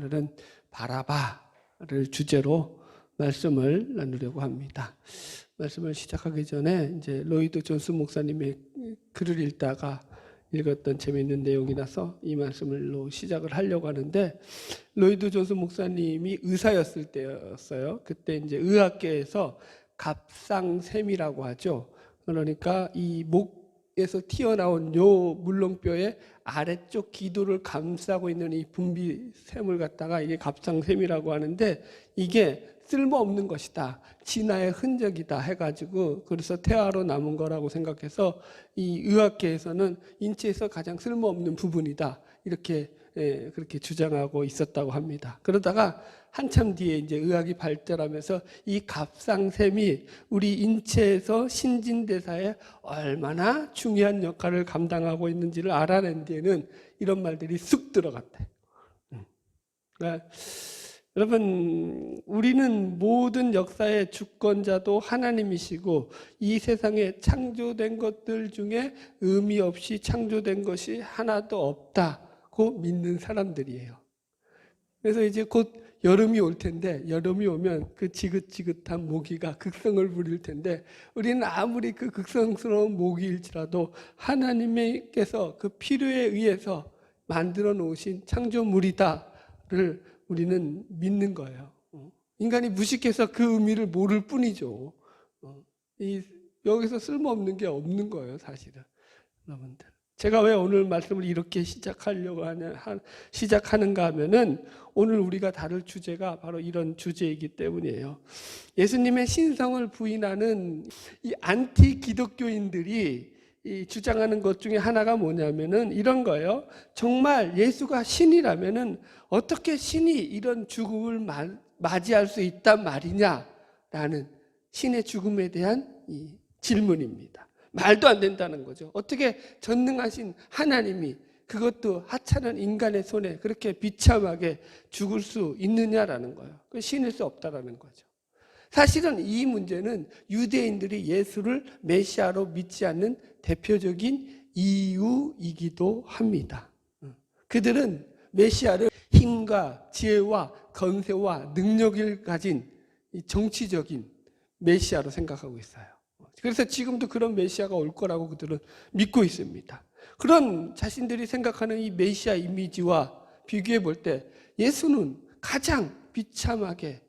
오늘은 바라바를 주제로 말씀을 나누려고 합니다. 말씀을 시작하기 전에 이제 로이드 존스 목사님의 글을 읽다가 읽었던 재미있는 내용이라서 이 말씀으로 시작을 하려고 하는데, 로이드 존스 목사님이 의사였을 때였어요. 그때 이제 의학계에서 갑상샘이라고 하죠. 그러니까 이 목에서 튀어나온 요 물렁뼈의 아래쪽 기도를 감싸고 있는 이 분비샘을 갖다가 이게 갑상샘이라고 하는데, 이게 쓸모없는 것이다, 진화의 흔적이다 해가지고, 그래서 태아로 남은 거라고 생각해서 이 의학계에서는 인체에서 가장 쓸모없는 부분이다, 이렇게 그렇게 주장하고 있었다고 합니다. 그러다가 한참 뒤에 이제 의학이 발달하면서 이 갑상샘이 우리 인체에서 신진대사에 얼마나 중요한 역할을 감당하고 있는지를 알아낸 뒤에는 이런 말들이 쑥 들어갔대. 그러니까 여러분, 우리는 모든 역사의 주권자도 하나님이시고 이 세상에 창조된 것들 중에 의미 없이 창조된 것이 하나도 없다고 믿는 사람들이에요. 그래서 이제 곧 여름이 올 텐데, 여름이 오면 그 지긋지긋한 모기가 극성을 부릴 텐데, 우리는 아무리 그 극성스러운 모기일지라도 하나님께서 그 필요에 의해서 만들어 놓으신 창조물이다를 우리는 믿는 거예요. 인간이 무식해서 그 의미를 모를 뿐이죠. 여기서 쓸모없는 게 없는 거예요, 사실은. 여러분들, 제가 왜 오늘 말씀을 이렇게 시작하는가 하면은, 오늘 우리가 다룰 주제가 바로 이런 주제이기 때문이에요. 예수님의 신성을 부인하는 이 안티 기독교인들이 이 주장하는 것 중에 하나가 뭐냐면은 이런 거예요. 정말 예수가 신이라면은 어떻게 신이 이런 죽음을 맞이할 수 있단 말이냐라는 신의 죽음에 대한 이 질문입니다. 말도 안 된다는 거죠. 어떻게 전능하신 하나님이, 그것도 하찮은 인간의 손에 그렇게 비참하게 죽을 수 있느냐라는 거예요. 신일 수 없다라는 거죠. 사실은 이 문제는 유대인들이 예수를 메시아로 믿지 않는 대표적인 이유이기도 합니다. 그들은 메시아를 힘과 지혜와 건세와 능력을 가진 정치적인 메시아로 생각하고 있어요. 그래서 지금도 그런 메시아가 올 거라고 그들은 믿고 있습니다. 그런 자신들이 생각하는 이 메시아 이미지와 비교해 볼 때 예수는 가장 비참하게,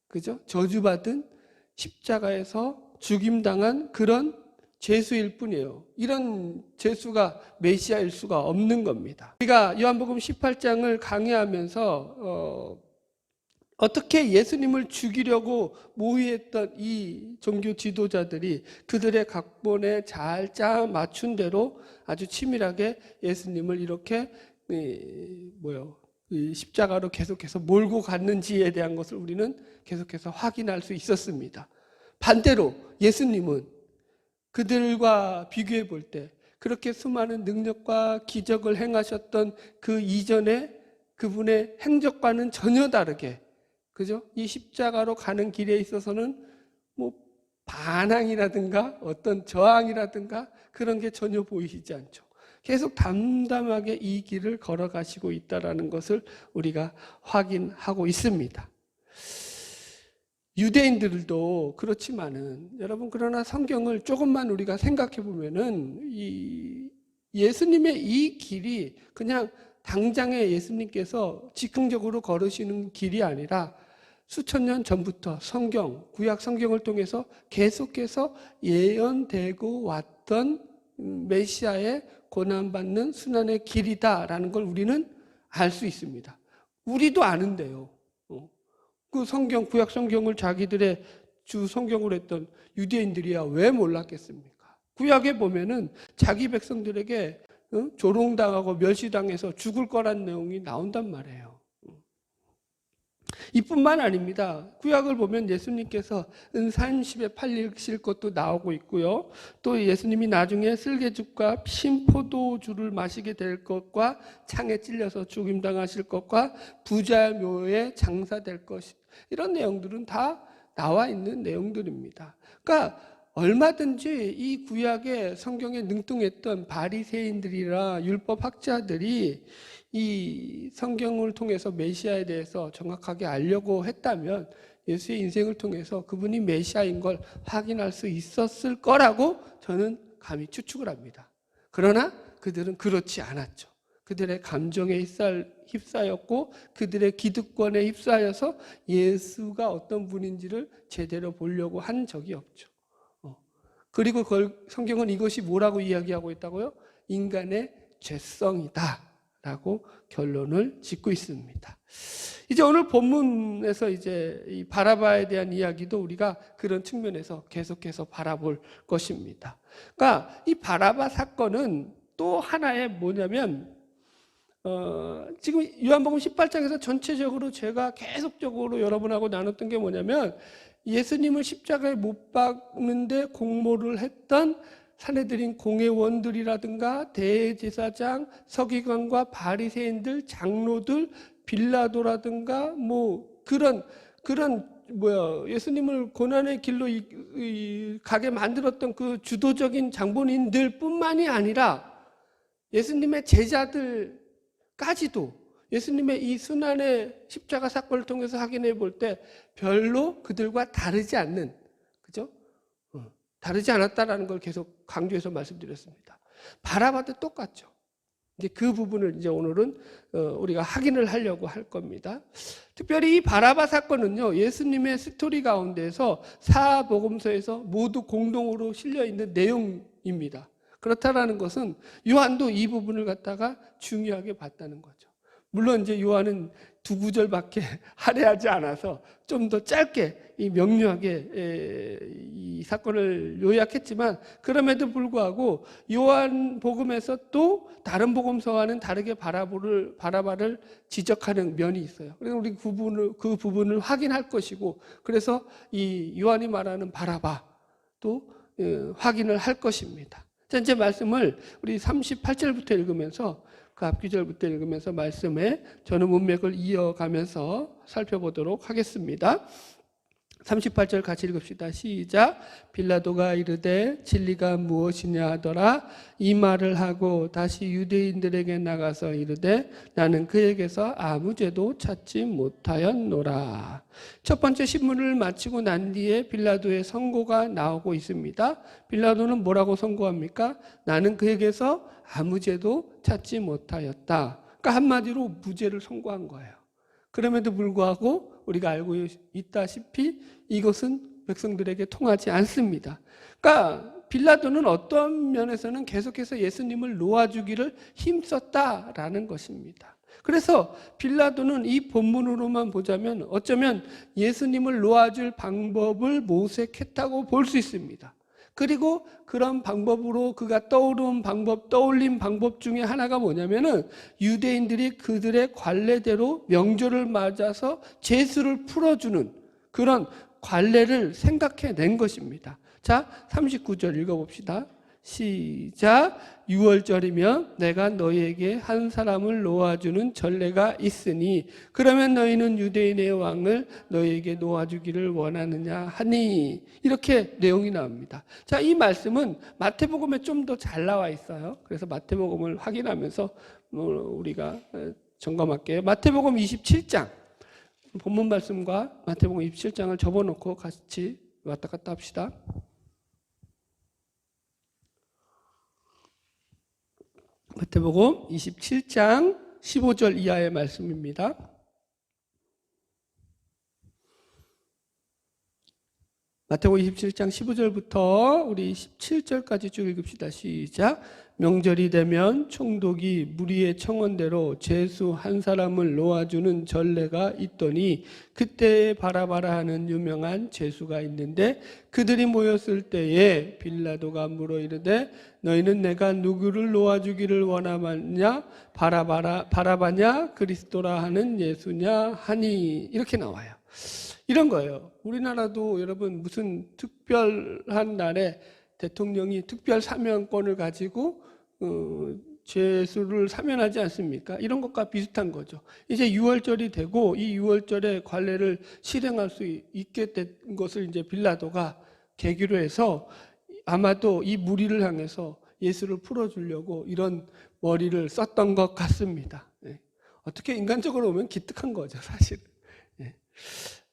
그죠? 저주받은 십자가에서 죽임당한 그런 죄수일 뿐이에요. 이런 죄수가 메시아일 수가 없는 겁니다. 우리가 요한복음 18장을 강의하면서 어떻게 예수님을 죽이려고 모의했던 이 종교 지도자들이 그들의 각본에 잘 짜 맞춘 대로 아주 치밀하게 예수님을 이렇게 십자가로 계속해서 몰고 갔는지에 대한 것을 우리는 계속해서 확인할 수 있었습니다. 반대로 예수님은 그들과 비교해 볼 때 그렇게 수많은 능력과 기적을 행하셨던 그 이전에 그분의 행적과는 전혀 다르게, 그죠? 이 십자가로 가는 길에 있어서는 반항이라든가 어떤 저항이라든가 그런 게 전혀 보이시지 않죠. 계속 담담하게 이 길을 걸어가시고 있다는 것을 우리가 확인하고 있습니다. 유대인들도 그렇지만은, 여러분, 그러나 성경을 조금만 우리가 생각해 보면은 이 예수님의 이 길이 그냥 당장에 예수님께서 즉흥적으로 걸으시는 길이 아니라 수천 년 전부터 구약 성경을 통해서 계속해서 예언되고 왔던 메시아의 고난받는 순환의 길이다라는 걸 우리는 알 수 있습니다. 우리도 아는데요. 그 구약 성경을 자기들의 주 성경으로 했던 유대인들이야 왜 몰랐겠습니까? 구약에 보면은 자기 백성들에게 조롱당하고 멸시당해서 죽을 거란 내용이 나온단 말이에요. 이뿐만 아닙니다. 구약을 보면 예수님께서 은산십에 팔리실 것도 나오고 있고요. 또 예수님이 나중에 쓸개죽과 신포도주를 마시게 될 것과 창에 찔려서 죽임당하실 것과 부자의 묘에 장사될 것, 이런 내용들은 다 나와 있는 내용들입니다. 그러니까 얼마든지 이 구약의 성경에 능통했던 바리새인들이나 율법 학자들이 이 성경을 통해서 메시아에 대해서 정확하게 알려고 했다면 예수의 인생을 통해서 그분이 메시아인 걸 확인할 수 있었을 거라고 저는 감히 추측을 합니다. 그러나 그들은 그렇지 않았죠. 그들의 감정에 휩싸였고 그들의 기득권에 휩싸여서 예수가 어떤 분인지를 제대로 보려고 한 적이 없죠. 그리고 성경은 이것이 뭐라고 이야기하고 있다고요? 인간의 죄성이다 라고 결론을 짓고 있습니다. 이제 오늘 본문에서 이제 이 바라바에 대한 이야기도 우리가 그런 측면에서 계속해서 바라볼 것입니다. 그러니까 이 바라바 사건은 또 하나의 뭐냐면 지금 요한복음 18장에서 전체적으로 제가 계속적으로 여러분하고 나눴던 게 뭐냐면 예수님을 십자가에 못 박는데 공모를 했던 사내들인 공회원들이라든가 대제사장, 서기관과 바리새인들, 장로들, 빌라도라든가 뭐 그런 예수님을 고난의 길로 가게 만들었던 그 주도적인 장본인들뿐만이 아니라 예수님의 제자들까지도 예수님의 이 순환의 십자가 사건을 통해서 확인해 볼 때 별로 그들과 다르지 않는, 그죠? 다르지 않았다라는 걸 계속 강조해서 말씀드렸습니다. 바라바도 똑같죠. 이제 그 부분을 이제 오늘은 우리가 확인을 하려고 할 겁니다. 특별히 이 바라바 사건은요, 예수님의 스토리 가운데서 사복음서에서 모두 공동으로 실려 있는 내용입니다. 그렇다라는 것은 요한도 이 부분을 갖다가 중요하게 봤다는 거죠. 물론 이제 요한은 2구절밖에 할애하지 않아서 좀 더 짧게 명료하게 이 사건을 요약했지만 그럼에도 불구하고 요한 복음에서 또 다른 복음서와는 다르게 바라바를 지적하는 면이 있어요. 그래서 우리 그 부분을 확인할 것이고, 그래서 이 요한이 말하는 바라바도 확인을 할 것입니다. 자, 이제 말씀을 우리 38절부터 읽으면서 그 앞귀절부터 읽으면서 말씀에 저는 문맥을 이어가면서 살펴보도록 하겠습니다. 38절 같이 읽읍시다. 시작. 빌라도가 이르되 진리가 무엇이냐 하더라. 이 말을 하고 다시 유대인들에게 나가서 이르되 나는 그에게서 아무 죄도 찾지 못하였노라. 첫 번째 신문을 마치고 난 뒤에 빌라도의 선고가 나오고 있습니다. 빌라도는 뭐라고 선고합니까? 나는 그에게서 아무 죄도 찾지 못하였다. 그러니까 한마디로 무죄를 선고한 거예요. 그럼에도 불구하고 우리가 알고 있다시피 이것은 백성들에게 통하지 않습니다. 그러니까 빌라도는 어떤 면에서는 계속해서 예수님을 놓아주기를 힘썼다라는 것입니다. 그래서 빌라도는 이 본문으로만 보자면 어쩌면 예수님을 놓아줄 방법을 모색했다고 볼 수 있습니다. 그리고 그런 방법으로 그가 떠올린 방법 중에 하나가 뭐냐면은 유대인들이 그들의 관례대로 명절을 맞아서 제수를 풀어주는 그런 관례를 생각해낸 것입니다. 자, 39절 읽어봅시다. 시작. 6월절이면 내가 너희에게 한 사람을 놓아주는 전례가 있으니 그러면 너희는 유대인의 왕을 너희에게 놓아주기를 원하느냐 하니, 이렇게 내용이 나옵니다. 자, 이 말씀은 마태복음에 좀 더 잘 나와 있어요. 그래서 마태복음을 확인하면서 우리가 점검할게요. 마태복음 27장 본문 말씀과 마태복음 27장을 접어놓고 같이 왔다 갔다 합시다. 마태복음 27장 15절 이하의 말씀입니다. 마태복음 27장 15절부터 우리 17절까지 쭉 읽읍시다. 시작. 명절이 되면 총독이 무리의 청원대로 제수 한 사람을 놓아주는 전례가 있더니 그때에 바라바라 하는 유명한 제수가 있는데 그들이 모였을 때에 빌라도가 물어 이르되 너희는 내가 누구를 놓아주기를 원하느냐 바라바냐 그리스도라 하는 예수냐 하니, 이렇게 나와요. 이런 거예요. 우리나라도 여러분 무슨 특별한 날에 대통령이 특별 사면권을 가지고 죄수를 사면하지 않습니까? 이런 것과 비슷한 거죠. 이제 6월절이 되고 이 6월절에 관례를 실행할 수 있게 된 것을 이제 빌라도가 계기로 해서 아마도 이 무리를 향해서 예수를 풀어주려고 이런 머리를 썼던 것 같습니다. 예. 어떻게 인간적으로 보면 기특한 거죠, 사실은. 예.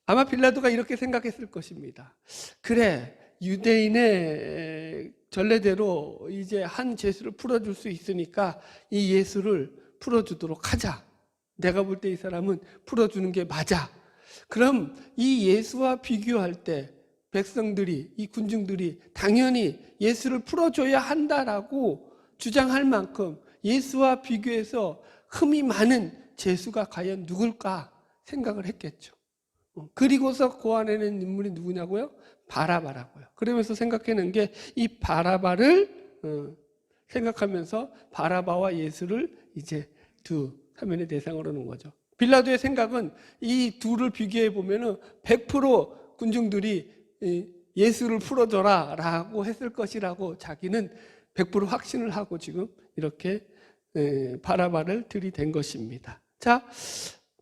아마 빌라도가 이렇게 생각했을 것입니다. 그래, 유대인의 전례대로 이제 한 죄수를 풀어줄 수 있으니까 이 예수를 풀어주도록 하자. 내가 볼 때 이 사람은 풀어주는 게 맞아. 그럼 이 예수와 비교할 때 백성들이, 이 군중들이 당연히 예수를 풀어줘야 한다라고 주장할 만큼 예수와 비교해서 흠이 많은 죄수가 과연 누굴까 생각을 했겠죠. 그리고서 고안해낸 인물이 누구냐고요? 바라바라고요. 그러면서 생각해낸 게 이 바라바를 생각하면서 바라바와 예수를 이제 두 사면의 대상으로 하는 거죠. 빌라도의 생각은 이 둘을 비교해 보면은 100% 군중들이 예수를 풀어줘라 라고 했을 것이라고 자기는 100% 확신을 하고 지금 이렇게 바라바를 들이댄 것입니다. 자,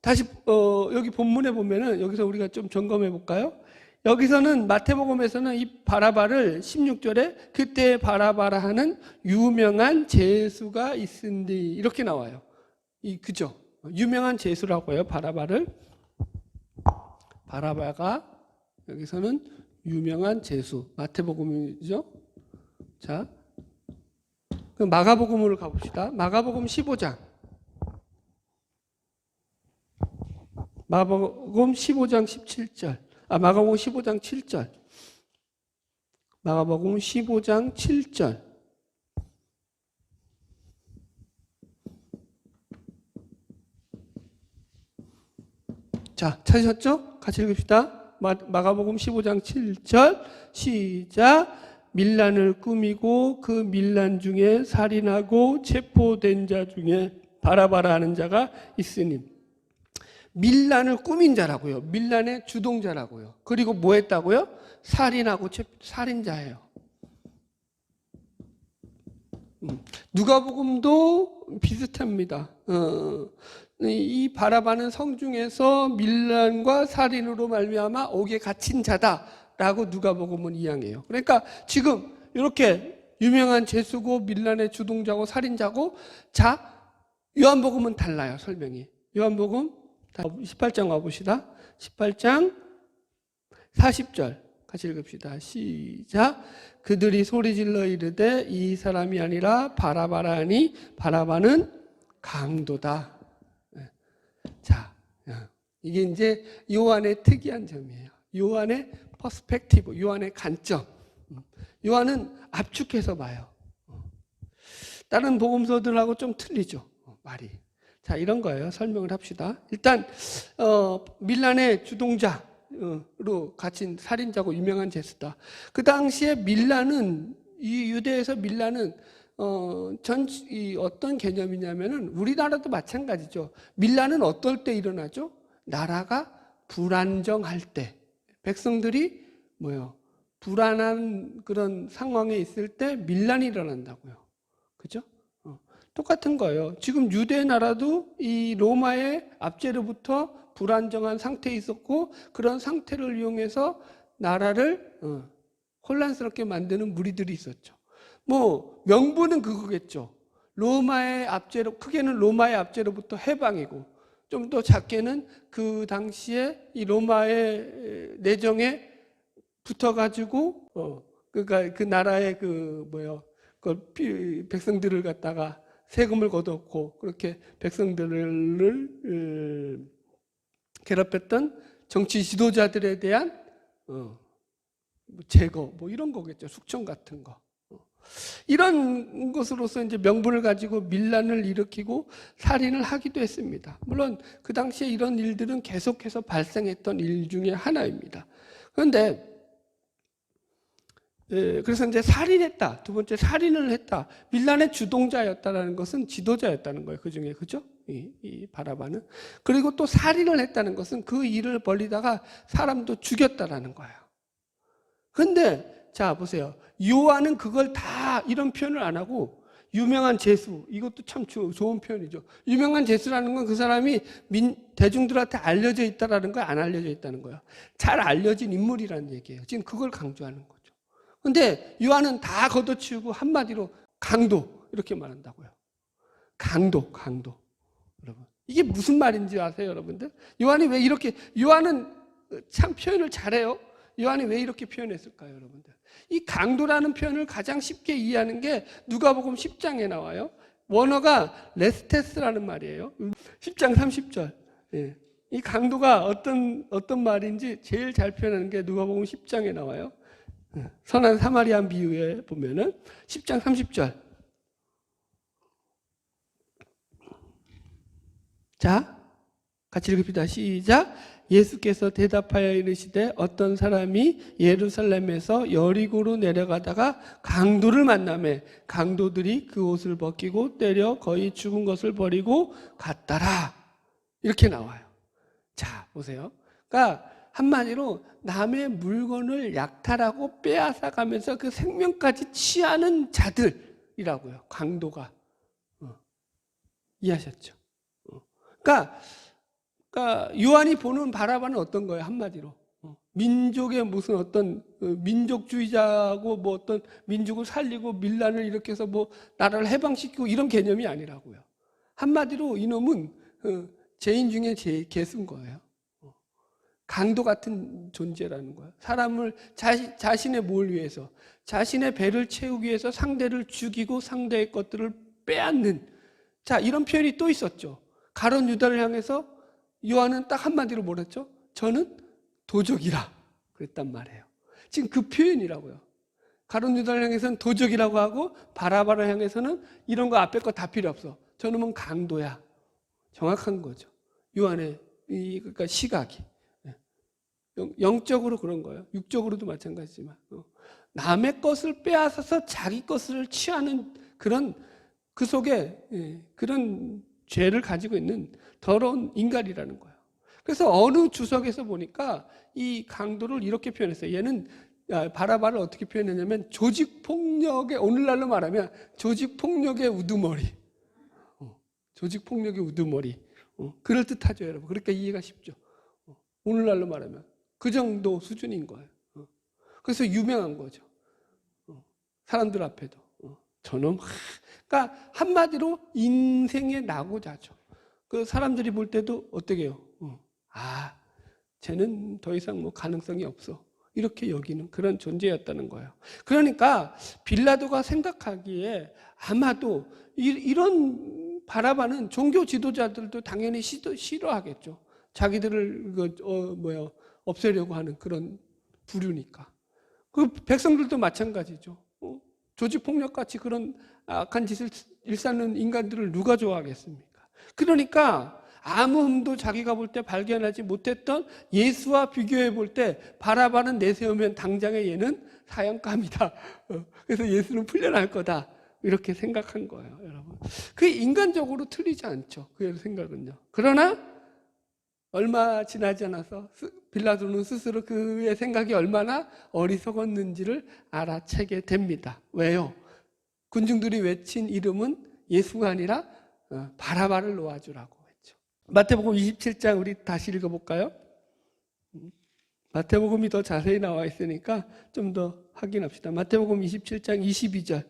다시 여기 본문에 보면은 여기서 우리가 좀 점검해 볼까요? 여기서는 마태복음에서는 이 바라바를 16절에 그때 바라바라 하는 유명한 죄수가 있은디 이렇게 나와요. 그죠? 유명한 죄수라고 해요. 바라바를. 바라바가 여기서는 유명한 죄수. 마태복음이죠. 자, 그럼 마가복음으로 가봅시다. 마가복음 15장. 마가복음 15장 17절. 마가복음 15장 7절. 마가복음 15장 7절. 자, 찾으셨죠? 같이 읽읍시다. 마가복음 15장 7절. 시작. 밀란을 꾸미고 그 밀란 중에 살인하고 체포된 자 중에 바라바라 하는 자가 있으니. 밀란을 꾸민 자라고요. 밀란의 주동자라고요. 그리고 뭐 했다고요? 살인하고 살인자예요. 누가복음도 비슷합니다. 이 바라바는 성중에서 밀란과 살인으로 말미암아 옥에 갇힌 자다라고 누가복음은 이야기해요. 그러니까 지금 이렇게 유명한 죄수고 밀란의 주동자고 살인자고, 자, 요한복음은 달라요. 설명이. 요한복음 18장 와봅시다. 18장 40절 같이 읽읍시다. 시작. 그들이 소리질러 이르되 이 사람이 아니라 바라바라 하니 바라바는 강도다. 자, 이게 이제 요한의 특이한 점이에요. 요한의 퍼스펙티브, 요한의 관점. 요한은 압축해서 봐요. 다른 복음서들하고 좀 틀리죠, 말이. 자, 이런 거예요. 설명을 합시다. 일단 밀란의 주동자로 갇힌 살인자고 유명한 죄수다. 그 당시에 밀란은, 이 유대에서 밀란은 어떤 개념이냐면은 우리나라도 마찬가지죠. 밀란은 어떨 때 일어나죠? 나라가 불안정할 때, 백성들이 불안한 그런 상황에 있을 때 밀란이 일어난다고요. 그죠? 똑같은 거예요. 지금 유대 나라도 이 로마의 압제로부터 불안정한 상태에 있었고, 그런 상태를 이용해서 나라를 혼란스럽게 만드는 무리들이 있었죠. 명분은 그거겠죠. 로마의 압제로, 크게는 로마의 압제로부터 해방이고, 좀 더 작게는 그 당시에 이 로마의 내정에 붙어가지고, 그러니까 그 나라의 백성들을 갖다가 세금을 걷었고, 그렇게 백성들을 괴롭혔던 정치 지도자들에 대한 제거, 이런 거겠죠. 숙청 같은 거. 이런 것으로서 이제 명분을 가지고 밀란을 일으키고 살인을 하기도 했습니다. 물론 그 당시에 이런 일들은 계속해서 발생했던 일 중에 하나입니다. 그런데 그래서 이제 살인했다. 두 번째, 살인을 했다. 밀란의 주동자였다라는 것은 지도자였다는 거예요. 그 중에, 그죠? 이 바라바는. 그리고 또 살인을 했다는 것은 그 일을 벌리다가 사람도 죽였다라는 거예요. 근데 자, 보세요. 요한은 그걸 다 이런 표현을 안 하고 유명한 죄수, 이것도 참 좋은 표현이죠. 유명한 죄수라는 건 그 사람이 대중들한테 알려져 있다라는 거야, 안 알려져 있다는 거야. 잘 알려진 인물이라는 얘기예요. 지금 그걸 강조하는 거죠. 근데 요한은 다 걷어치우고 한마디로 강도 이렇게 말한다고요. 강도. 여러분, 이게 무슨 말인지 아세요, 여러분들? 요한이 왜 이렇게, 요한은 참 표현을 잘해요. 요한이 왜 이렇게 표현했을까요, 여러분들? 이 강도라는 표현을 가장 쉽게 이해하는 게 누가복음 10장에 나와요. 원어가 레스테스라는 말이에요. 10장 30절. 예. 이 강도가 어떤 말인지 제일 잘 표현하는 게 누가복음 10장에 나와요. 선한 사마리안 비유에 보면은 10장 30절. 자, 같이 읽읍시다. 시작. 예수께서 대답하여 이르시되 어떤 사람이 예루살렘에서 여리고로 내려가다가 강도를 만나매 강도들이 그 옷을 벗기고 때려 거의 죽은 것을 버리고 갔더라. 이렇게 나와요. 자, 보세요. 그러니까 한마디로 남의 물건을 약탈하고 빼앗아가면서 그 생명까지 취하는 자들이라고요. 강도가. 이해하셨죠? 그러니까 요한이 보는 바라바는 어떤 거예요? 한마디로 민족의 무슨 어떤 민족주의자고 뭐 어떤 민족을 살리고 밀란을 일으켜서 뭐 나라를 해방시키고 이런 개념이 아니라고요. 한마디로 이놈은 죄인 중에 제일 개수인 거예요. 강도 같은 존재라는 거예요. 사람을 자신의 뭘 위해서, 자신의 배를 채우기 위해서 상대를 죽이고 상대의 것들을 빼앗는, 자, 이런 표현이 또 있었죠. 가룟 유다를 향해서 요한은 딱 한마디로 뭐랬죠? 저는 도적이라 그랬단 말이에요. 지금 그 표현이라고요. 가룟 유다를 향해서는 도적이라고 하고 바라바를 향해서는 이런 거 앞에 거 다 필요 없어. 저놈은 강도야. 정확한 거죠. 요한의 그러니까 시각이. 영적으로 그런 거예요. 육적으로도 마찬가지지만 남의 것을 빼앗아서 자기 것을 취하는 그런 그 속에 그런 죄를 가지고 있는 더러운 인간이라는 거예요. 그래서 어느 주석에서 보니까 이 강도를 이렇게 표현했어요. 얘는 바라바를 어떻게 표현했냐면 조직폭력의, 오늘날로 말하면 조직폭력의 우두머리. 조직폭력의 우두머리. 그럴듯하죠, 여러분. 그러니까 이해가 쉽죠. 오늘날로 말하면 그 정도 수준인 거예요. 그래서 유명한 거죠. 사람들 앞에도. 저놈. 그러니까 한마디로 인생의 낙오자죠. 그 사람들이 볼 때도 어떻게 해요? 쟤는 더 이상 뭐 가능성이 없어. 이렇게 여기는 그런 존재였다는 거예요. 그러니까 빌라도가 생각하기에 아마도 이런 바라바는 종교 지도자들도 당연히 싫어하겠죠. 자기들을 없애려고 하는 그런 부류니까. 그 백성들도 마찬가지죠. 조직폭력같이 그런 악한 짓을 일삼는 인간들을 누가 좋아하겠습니까? 그러니까 아무 흠도 자기가 볼 때 발견하지 못했던 예수와 비교해 볼 때 바라바는 내세우면 당장에 얘는 사형감이다. 그래서 예수는 풀려날 거다. 이렇게 생각한 거예요, 여러분. 그게 인간적으로 틀리지 않죠. 그 생각은요. 그러나 얼마 지나지 않아서 빌라도는 스스로 그의 생각이 얼마나 어리석었는지를 알아채게 됩니다. 왜요? 군중들이 외친 이름은 예수가 아니라 바라바를 놓아주라고 했죠. 마태복음 27장 우리 다시 읽어볼까요? 마태복음이 더 자세히 나와 있으니까 좀 더 확인합시다. 마태복음 27장 22절.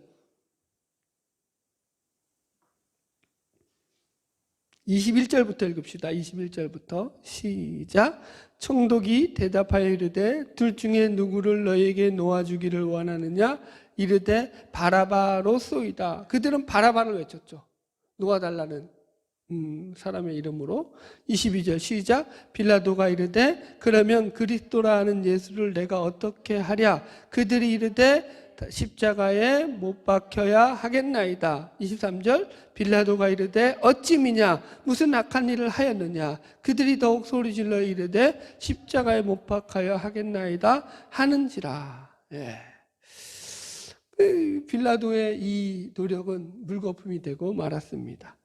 21절부터 읽읍시다. 21절부터 시작. 총독이 대답하여 이르되 둘 중에 누구를 너에게 놓아주기를 원하느냐? 이르되 바라바로소이다. 그들은 바라바를 외쳤죠. 놓아달라는 사람의 이름으로. 22절 시작. 빌라도가 이르되 그러면 그리스도라 하는 예수를 내가 어떻게 하랴? 그들이 이르되 십자가에 못 박혀야 하겠나이다. 23절 빌라도가 이르되 어찌 미냐? 무슨 악한 일을 하였느냐? 그들이 더욱 소리질러 이르되 십자가에 못 박혀야 하겠나이다 하는지라. 빌라도의 이 노력은 물거품이 되고 말았습니다.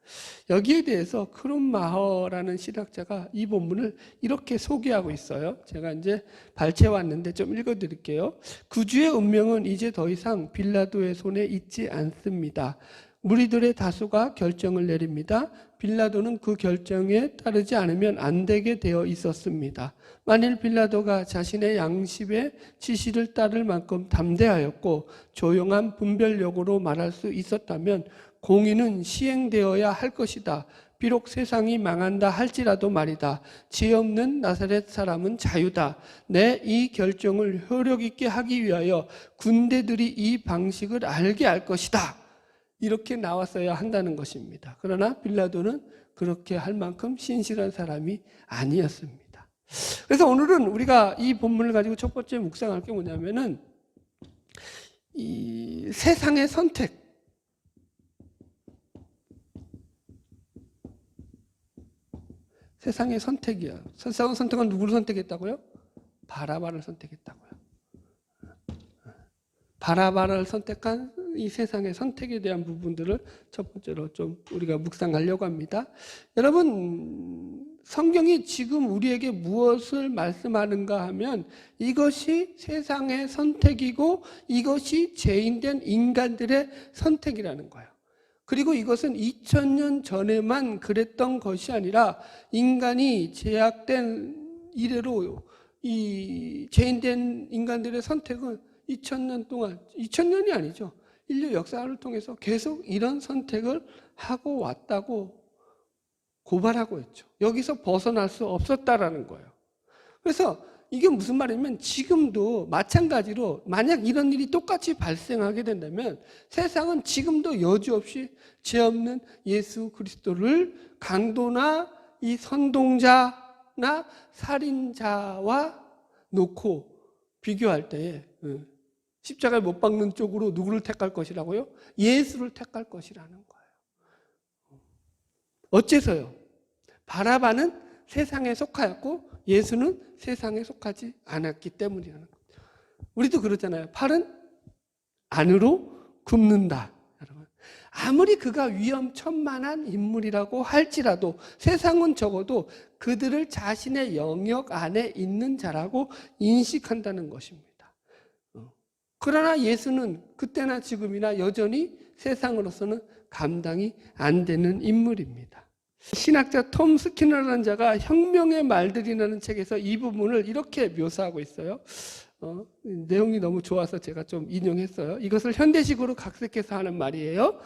여기에 대해서 크룸마허라는 신학자가 이 본문을 이렇게 소개하고 있어요. 제가 이제 발췌해 왔는데 좀 읽어드릴게요. 구주의 운명은 이제 더 이상 빌라도의 손에 있지 않습니다. 무리들의 다수가 결정을 내립니다. 빌라도는 그 결정에 따르지 않으면 안 되게 되어 있었습니다. 만일 빌라도가 자신의 양심의 지시를 따를 만큼 담대하였고 조용한 분별력으로 말할 수 있었다면 공의는 시행되어야 할 것이다. 비록 세상이 망한다 할지라도 말이다. 죄 없는 나사렛 사람은 자유다. 내 이 결정을 효력 있게 하기 위하여 군대들이 이 방식을 알게 할 것이다. 이렇게 나왔어야 한다는 것입니다. 그러나 빌라도는 그렇게 할 만큼 신실한 사람이 아니었습니다. 그래서 오늘은 우리가 이 본문을 가지고 첫 번째 묵상할 게 뭐냐면은 이 세상의 선택, 세상의 선택이야. 세상의 선택은 누구를 선택했다고요? 바라바를 선택했다고요. 바라바를 선택한 이 세상의 선택에 대한 부분들을 첫 번째로 좀 우리가 묵상하려고 합니다. 여러분, 성경이 지금 우리에게 무엇을 말씀하는가 하면 이것이 세상의 선택이고 이것이 죄인된 인간들의 선택이라는 거예요. 그리고 이것은 2000년 전에만 그랬던 것이 아니라 인간이 죄악된 이래로 이 죄인된 인간들의 선택은 2000년 동안, 2000년이 아니죠. 인류 역사를 통해서 계속 이런 선택을 하고 왔다고 고발하고 있죠. 여기서 벗어날 수 없었다라는 거예요. 그래서 이게 무슨 말이냐면 지금도 마찬가지로 만약 이런 일이 똑같이 발생하게 된다면 세상은 지금도 여지없이 죄 없는 예수 그리스도를 강도나 이 선동자나 살인자와 놓고 비교할 때에 십자가에 못 박는 쪽으로 누구를 택할 것이라고요? 예수를 택할 것이라는 거예요. 어째서요? 바라바는 세상에 속하였고 예수는 세상에 속하지 않았기 때문이라는 거죠. 우리도 그러잖아요. 팔은 안으로 굽는다. 여러분, 아무리 그가 위험천만한 인물이라고 할지라도 세상은 적어도 그들을 자신의 영역 안에 있는 자라고 인식한다는 것입니다. 그러나 예수는 그때나 지금이나 여전히 세상으로서는 감당이 안 되는 인물입니다. 신학자 톰 스키너라는 자가 혁명의 말들이라는 책에서 이 부분을 이렇게 묘사하고 있어요. 내용이 너무 좋아서 제가 좀 인용했어요. 이것을 현대식으로 각색해서 하는 말이에요.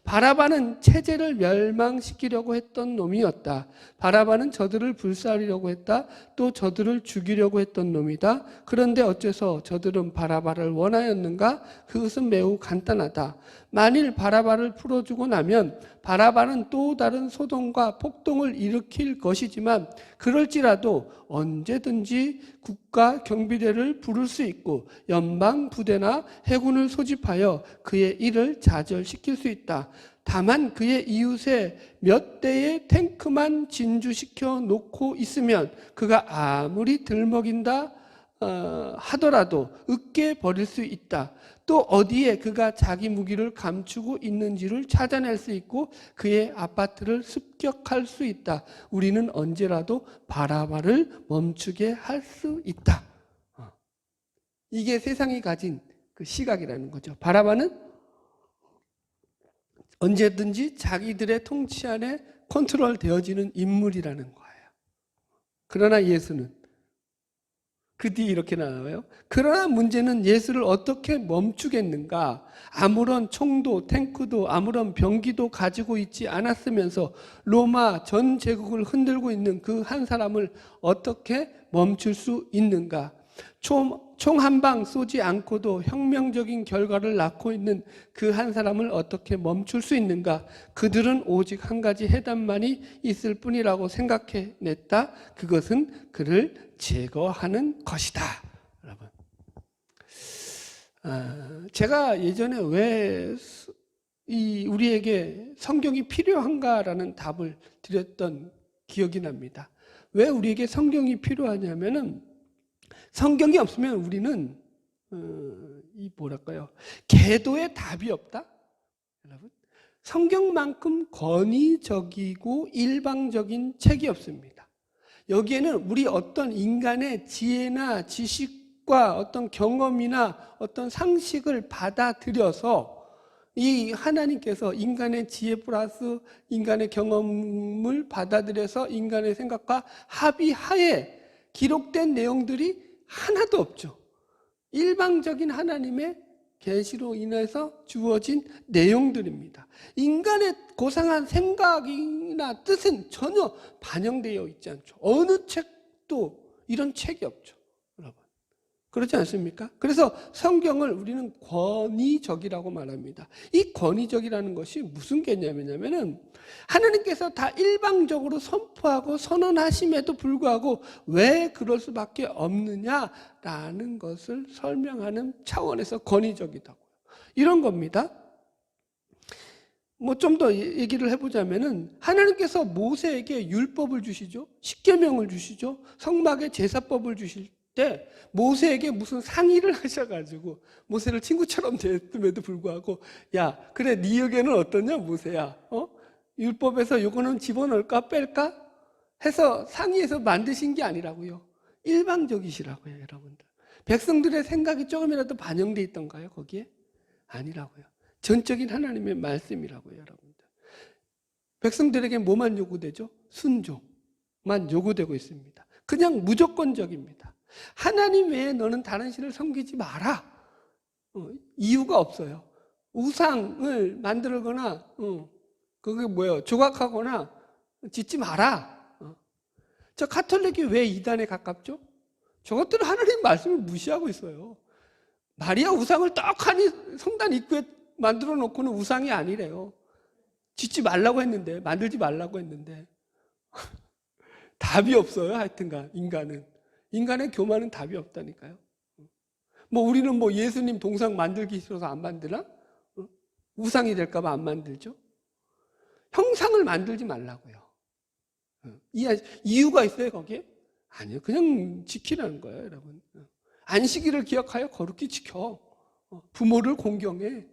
바라바는 체제를 멸망시키려고 했던 놈이었다. 바라바는 저들을 불살리려고 했다. 또 저들을 죽이려고 했던 놈이다. 그런데 어째서 저들은 바라바를 원하였는가? 그것은 매우 간단하다. 만일 바라바를 풀어주고 나면 바라바는 또 다른 소동과 폭동을 일으킬 것이지만 그럴지라도 언제든지 국가 경비대를 부를 수 있고 연방 부대나 해군을 소집하여 그의 일을 좌절시킬 수 있다. 다만 그의 이웃에 몇 대의 탱크만 진주시켜 놓고 있으면 그가 아무리 들먹인다 하더라도 으깨 버릴 수 있다. 또 어디에 그가 자기 무기를 감추고 있는지를 찾아낼 수 있고 그의 아파트를 습격할 수 있다. 우리는 언제라도 바라바를 멈추게 할 수 있다. 이게 세상이 가진 그 시각이라는 거죠. 바라바는 언제든지 자기들의 통치 안에 컨트롤 되어지는 인물이라는 거예요. 그러나 예수는 그 뒤에 이렇게 나와요. 그러나 문제는 예수를 어떻게 멈추겠는가? 아무런 총도 탱크도 아무런 병기도 가지고 있지 않았으면서 로마 전 제국을 흔들고 있는 그 한 사람을 어떻게 멈출 수 있는가? 총 한 방 쏘지 않고도 혁명적인 결과를 낳고 있는 그 한 사람을 어떻게 멈출 수 있는가? 그들은 오직 한 가지 해답만이 있을 뿐이라고 생각해냈다. 그것은 그를 제거하는 것이다. 여러분, 제가 예전에 왜 우리에게 성경이 필요한가라는 답을 드렸던 기억이 납니다. 왜 우리에게 성경이 필요하냐면은 성경이 없으면 우리는 계도의 답이 없다. 여러분, 성경만큼 권위적이고 일방적인 책이 없습니다. 여기에는 우리 어떤 인간의 지혜나 지식과 어떤 경험이나 어떤 상식을 받아들여서 이 하나님께서 인간의 지혜 플러스 인간의 경험을 받아들여서 인간의 생각과 합의하에 기록된 내용들이 하나도 없죠. 일방적인 하나님의 계시로 인해서 주어진 내용들입니다. 인간의 고상한 생각이나 뜻은 전혀 반영되어 있지 않죠. 어느 책도 이런 책이 없죠, 여러분. 그렇지 않습니까? 그래서 성경을 우리는 권위적이라고 말합니다. 이 권위적이라는 것이 무슨 개념이냐면은 하나님께서 다 일방적으로 선포하고 선언하심에도 불구하고 왜 그럴 수밖에 없느냐라는 것을 설명하는 차원에서 권위적이다고요. 이런 겁니다. 뭐 좀 더 얘기를 해보자면은 하나님께서 모세에게 율법을 주시죠. 십계명을 주시죠. 성막의 제사법을 주실 때 모세에게 무슨 상의를 하셔가지고 모세를 친구처럼 대했음에도 불구하고 야 그래 네 의견은 어떠냐 모세야, 율법에서 요거는 집어넣을까 뺄까 해서 상의해서 만드신 게 아니라고요. 일방적이시라고요, 여러분들. 백성들의 생각이 조금이라도 반영돼 있던가요, 거기에? 아니라고요. 전적인 하나님의 말씀이라고요, 여러분들. 백성들에게 뭐만 요구되죠? 순종만 요구되고 있습니다. 그냥 무조건적입니다. 하나님 외에 너는 다른 신을 섬기지 마라. 이유가 없어요. 우상을 만들거나 그게 뭐예요? 조각하거나 짓지 마라. 저 가톨릭이 왜 이단에 가깝죠? 저것들은 하나님 말씀을 무시하고 있어요. 마리아 우상을 떡하니 성단 입구에 만들어 놓고는 우상이 아니래요. 짓지 말라고 했는데, 만들지 말라고 했는데 답이 없어요. 하여튼간 인간의 교만은 답이 없다니까요. 뭐 우리는 뭐 예수님 동상 만들기 싫어서 안 만드나? 우상이 될까 봐 안 만들죠. 형상을 만들지 말라고요. 이유가 있어요, 거기에? 아니요. 그냥 지키라는 거예요, 여러분. 안식일을 기억하여 거룩히 지켜. 부모를 공경해.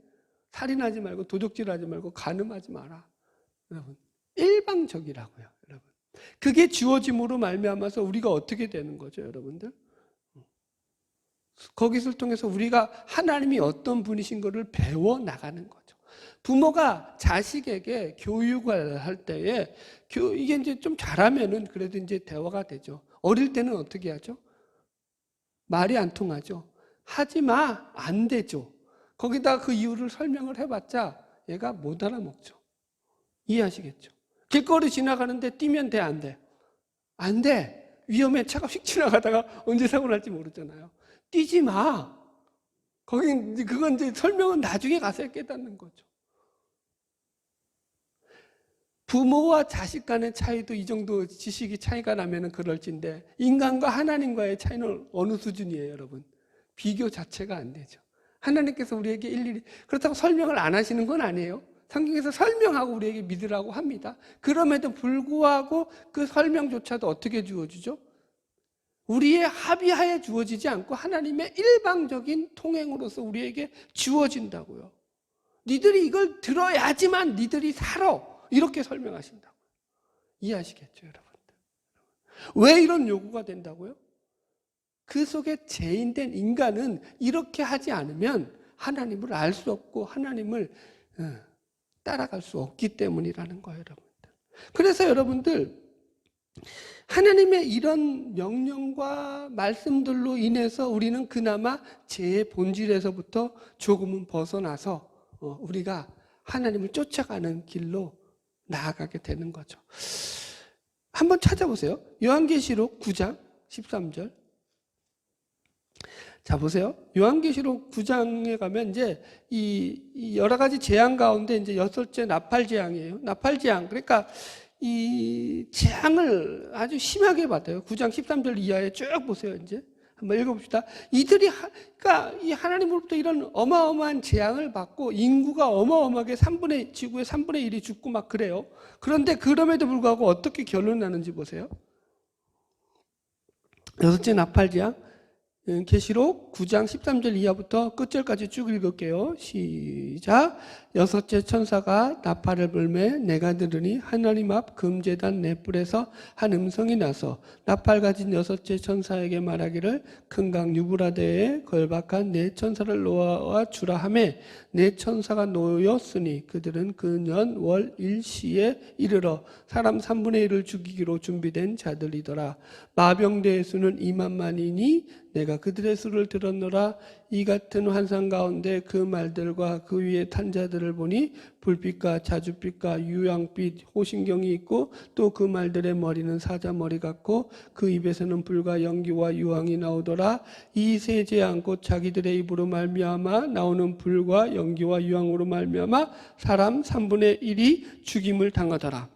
살인하지 말고 도적질하지 말고 간음하지 마라. 여러분, 일방적이라고요, 여러분. 그게 주어짐으로 말미암아서 우리가 어떻게 되는 거죠, 여러분들? 거기를 통해서 우리가 하나님이 어떤 분이신 것을 배워 나가는 거죠. 부모가 자식에게 교육을 할 때에 이게 이제 좀 잘하면은 그래도 이제 대화가 되죠. 어릴 때는 어떻게 하죠? 말이 안 통하죠. 하지 마, 안 되죠. 거기다 그 이유를 설명을 해봤자 얘가 못 알아먹죠. 이해하시겠죠? 길거리 지나가는데 뛰면 돼, 안 돼? 안 돼. 위험해. 차가 휙 지나가다가 언제 사고 날지 모르잖아요. 뛰지 마. 그건 이제 설명은 나중에 가서 깨닫는 거죠. 부모와 자식 간의 차이도 이 정도 지식이 차이가 나면은 그럴진데 인간과 하나님과의 차이는 어느 수준이에요, 여러분? 비교 자체가 안 되죠. 하나님께서 우리에게 일일이 그렇다고 설명을 안 하시는 건 아니에요. 성경에서 설명하고 우리에게 믿으라고 합니다. 그럼에도 불구하고 그 설명조차도 어떻게 주어지죠? 우리의 합의하에 주어지지 않고 하나님의 일방적인 통행으로서 우리에게 주어진다고요. 니들이 이걸 들어야지만 니들이 살아. 이렇게 설명하신다고요. 이해하시겠죠, 여러분들? 왜 이런 요구가 된다고요? 그 속에 죄인된 인간은 이렇게 하지 않으면 하나님을 알 수 없고 하나님을 따라갈 수 없기 때문이라는 거예요, 여러분들. 그래서 여러분들 하나님의 이런 명령과 말씀들로 인해서 우리는 그나마 죄의 본질에서부터 조금은 벗어나서 우리가 하나님을 쫓아가는 길로 나아가게 되는 거죠. 한번 찾아보세요. 요한계시록 9장 13절. 자, 보세요. 요한계시록 9장에 가면 이제 이 여러 가지 재앙 가운데 이제 여섯째 나팔 재앙이에요. 나팔 재앙. 그러니까 이 재앙을 아주 심하게 받아요. 9장 13절 이하에 쭉 보세요. 이제 한번 읽어봅시다. 이들이 그러니까 이 하나님으로부터 이런 어마어마한 재앙을 받고 인구가 어마어마하게 지구의 3분의 1이 죽고 막 그래요. 그런데 그럼에도 불구하고 어떻게 결론 나는지 보세요. 여섯째 나팔 재앙. 계시록 9장 13절 이하부터 끝절까지 쭉 읽을게요. 시작. 여섯째 천사가 나팔을 불매 내가 들으니 하나님 앞 금제단 넷불에서 한 음성이 나서 나팔 가진 여섯째 천사에게 말하기를 큰 강 유브라데에 걸박한 네 천사를 놓아 주라 하매 네 천사가 놓였으니 그들은 그 년 월 일시에 이르러 사람 3분의 1을 죽이기로 준비된 자들이더라. 마병대의 수는 2만만이니 내가 그들의 수를 들었노라. 이 같은 환상 가운데 그 말들과 그 위에 탄 자들을 보니 불빛과 자줏빛과 유향빛 호신경이 있고 또 그 말들의 머리는 사자머리 같고 그 입에서는 불과 연기와 유황이 나오더라. 이 세 재앙 곧 자기들의 입으로 말미암아 나오는 불과 연기와 유황으로 말미암아 사람 3분의 1이 죽임을 당하더라.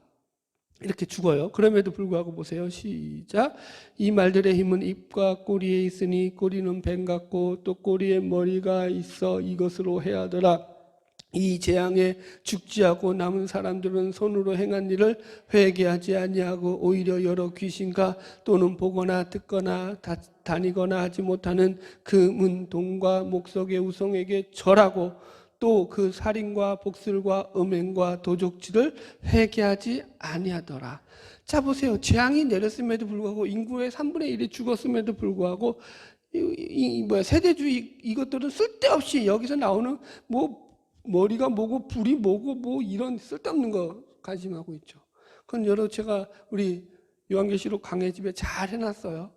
이렇게 죽어요. 그럼에도 불구하고 보세요. 시작. 이 말들의 힘은 입과 꼬리에 있으니 꼬리는 뱀 같고 또 꼬리에 머리가 있어 이것으로 해하더라. 이 재앙에 죽지 않고 남은 사람들은 손으로 행한 일을 회개하지 아니하고 오히려 여러 귀신과 또는 보거나 듣거나 다니거나 하지 못하는 금은 동과 목석의 우성에게 절하고 또 그 살인과 복술과 음행과 도적질을 회개하지 아니하더라. 자 보세요. 재앙이 내렸음에도 불구하고 인구의 3분의 1이 죽었음에도 불구하고 세대주의 이것들은 쓸데없이 여기서 나오는 뭐 머리가 뭐고 불이 뭐고 뭐 이런 쓸데없는 거 관심하고 있죠. 그건 제가 우리 요한계시록 강의 집에 잘 해놨어요.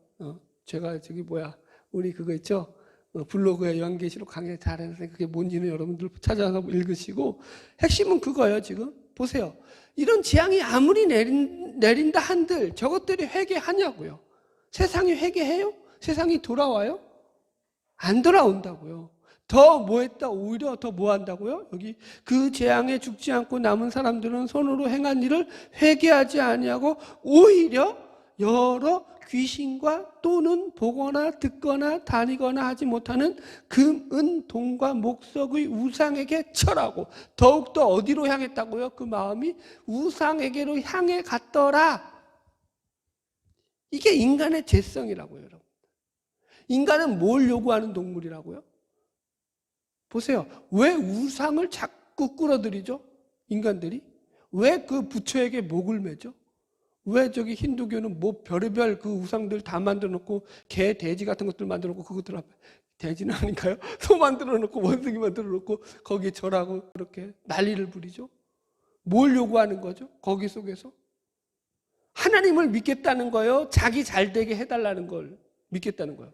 제가 우리 그거 있죠. 블로그에 요한계시록 강의 잘 해놨으니까 그게 뭔지는 여러분들 찾아서 읽으시고 핵심은 그거예요. 지금 보세요. 이런 재앙이 아무리 내린다 한들 저것들이 회개하냐고요. 세상이 회개해요? 세상이 돌아와요? 안 돌아온다고요. 더 뭐했다? 오히려 더 뭐한다고요? 여기 그 재앙에 죽지 않고 남은 사람들은 손으로 행한 일을 회개하지 아니하고 오히려 여러 귀신과 또는 보거나 듣거나 다니거나 하지 못하는 금, 은, 동과 목석의 우상에게 절하고 더욱더 어디로 향했다고요? 그 마음이 우상에게로 향해 갔더라. 이게 인간의 죄성이라고요, 여러분. 인간은 뭘 요구하는 동물이라고요? 보세요. 왜 우상을 자꾸 끌어들이죠? 인간들이? 왜 그 부처에게 목을 매죠? 왜 저기 힌두교는 뭐 별의별 그 우상들 다 만들어 놓고 개, 돼지 같은 것들 만들어 놓고 그것들 앞에 돼지는 아닌가요? 소 만들어 놓고 원숭이 만들어 놓고 거기에 절하고 그렇게 난리를 부리죠? 뭘 요구하는 거죠? 거기 속에서? 하나님을 믿겠다는 거예요? 자기 잘되게 해달라는 걸 믿겠다는 거예요?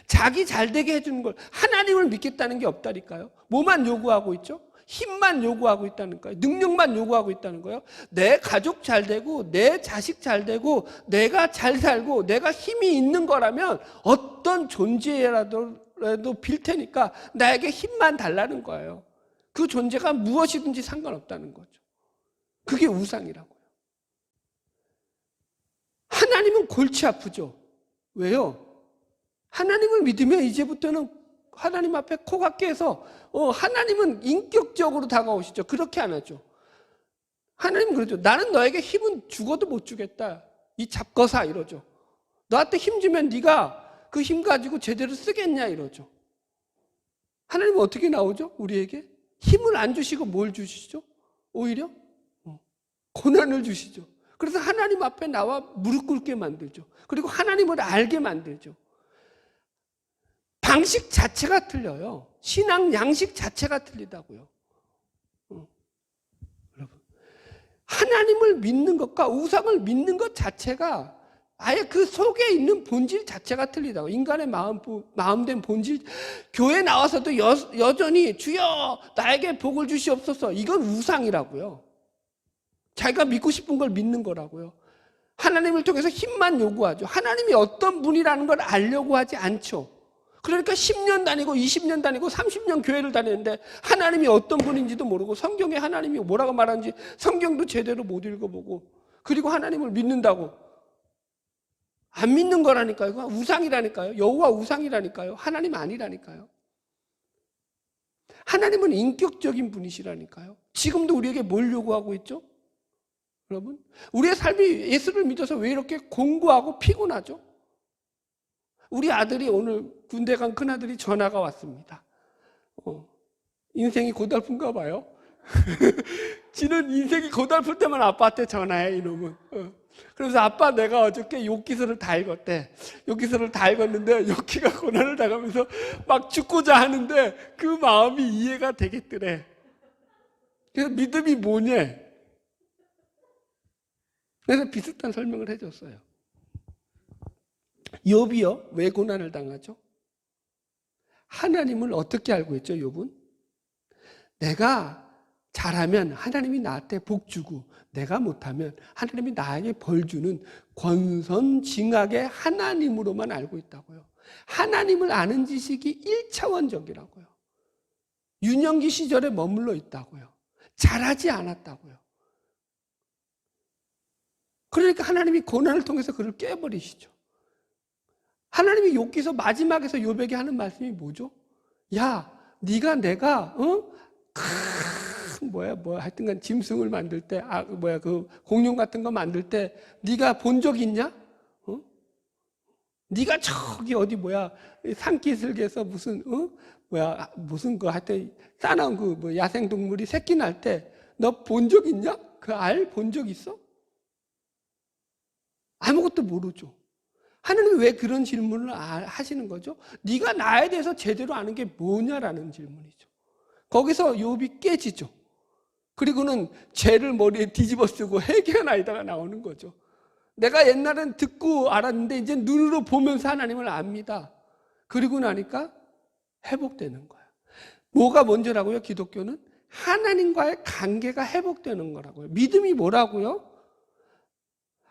자기 잘되게 해주는 걸 하나님을 믿겠다는 게 없다니까요. 뭐만 요구하고 있죠? 힘만 요구하고 있다는 거예요. 능력만 요구하고 있다는 거예요. 내 가족 잘 되고 내 자식 잘 되고 내가 잘 살고 내가 힘이 있는 거라면 어떤 존재라도 빌 테니까 나에게 힘만 달라는 거예요. 그 존재가 무엇이든지 상관없다는 거죠. 그게 우상이라고요. 하나님은 골치 아프죠. 왜요? 하나님을 믿으면 이제부터는 하나님 앞에 코가 깨서 하나님은 인격적으로 다가오시죠. 그렇게 안 하죠. 하나님은 그러죠. 나는 너에게 힘은 죽어도 못 주겠다. 이 잡거사 이러죠. 너한테 힘 주면 네가 그 힘 가지고 제대로 쓰겠냐 이러죠. 하나님은 어떻게 나오죠? 우리에게 힘을 안 주시고 뭘 주시죠? 오히려 고난을 주시죠. 그래서 하나님 앞에 나와 무릎 꿇게 만들죠. 그리고 하나님을 알게 만들죠. 방식 자체가 틀려요. 신앙 양식 자체가 틀리다고요. 여러분, 하나님을 믿는 것과 우상을 믿는 것 자체가 아예 그 속에 있는 본질 자체가 틀리다고. 인간의 마음된 본질. 교회 나와서도 여전히 주여 나에게 복을 주시옵소서. 이건 우상이라고요. 자기가 믿고 싶은 걸 믿는 거라고요. 하나님을 통해서 힘만 요구하죠. 하나님이 어떤 분이라는 걸 알려고 하지 않죠. 그러니까 10년 다니고 20년 다니고 30년 교회를 다니는데 하나님이 어떤 분인지도 모르고 성경에 하나님이 뭐라고 말하는지 성경도 제대로 못 읽어보고 그리고 하나님을 믿는다고 안 믿는 거라니까요. 그건 우상이라니까요. 여호와 우상이라니까요. 하나님 아니라니까요. 하나님은 인격적인 분이시라니까요. 지금도 우리에게 뭘 요구하고 있죠? 여러분, 우리의 삶이 예수를 믿어서 왜 이렇게 공고하고 피곤하죠? 우리 아들이 오늘 군대 간 큰아들이 전화가 왔습니다. 인생이 고달픈가 봐요. 지는 인생이 고달플 때만 아빠한테 전화해, 이놈은. 그래서 아빠, 내가 어저께 욕기서를 다 읽었대. 욕기서를 다 읽었는데 욕기가 고난을 당하면서 막 죽고자 하는데 그 마음이 이해가 되겠더래. 그래서 믿음이 뭐냐? 그래서 비슷한 설명을 해줬어요. 욥이요, 왜 고난을 당하죠? 하나님을 어떻게 알고 있죠, 욥은? 내가 잘하면 하나님이 나한테 복 주고, 내가 못하면 하나님이 나에게 벌 주는 권선징악의 하나님으로만 알고 있다고요. 하나님을 아는 지식이 1차원적이라고요. 유년기 시절에 머물러 있다고요. 잘하지 않았다고요. 그러니까 하나님이 고난을 통해서 그를 깨버리시죠. 하나님이 욥기서 마지막에서 욥에게 하는 말씀이 뭐죠? 야, 네가 내가 하여튼간 짐승을 만들 때, 그 공룡 같은 거 만들 때 네가 본 적 있냐? 네가 저기 어디 산기슭에서 무슨 하여튼 싸나운 야생 동물이 새끼 날 때 너 본 적 있냐? 그 알 본 적 있어? 아무것도 모르죠. 하나님이 왜 그런 질문을 하시는 거죠? 네가 나에 대해서 제대로 아는 게 뭐냐라는 질문이죠. 거기서 욥이 깨지죠. 그리고는 죄를 머리에 뒤집어 쓰고 회개가 나이다가 나오는 거죠. 내가 옛날엔 듣고 알았는데 이제 눈으로 보면서 하나님을 압니다. 그리고 나니까 회복되는 거예요. 뭐가 먼저라고요? 기독교는 하나님과의 관계가 회복되는 거라고요. 믿음이 뭐라고요?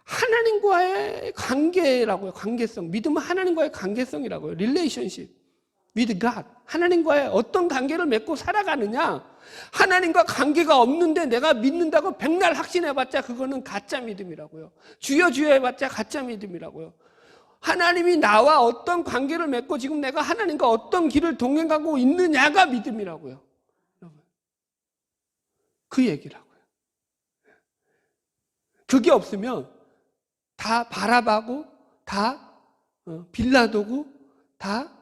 하나님과의 관계라고요. 관계성. 믿음은 하나님과의 관계성이라고요. relationship with God. 하나님과의 어떤 관계를 맺고 살아가느냐. 하나님과 관계가 없는데 내가 믿는다고 백날 확신해봤자 그거는 가짜 믿음이라고요. 주여 주여 해봤자 가짜 믿음이라고요. 하나님이 나와 어떤 관계를 맺고 지금 내가 하나님과 어떤 길을 동행하고 있느냐가 믿음이라고요. 그 얘기라고요. 그게 없으면 다 바라바고 다 빌라도고 다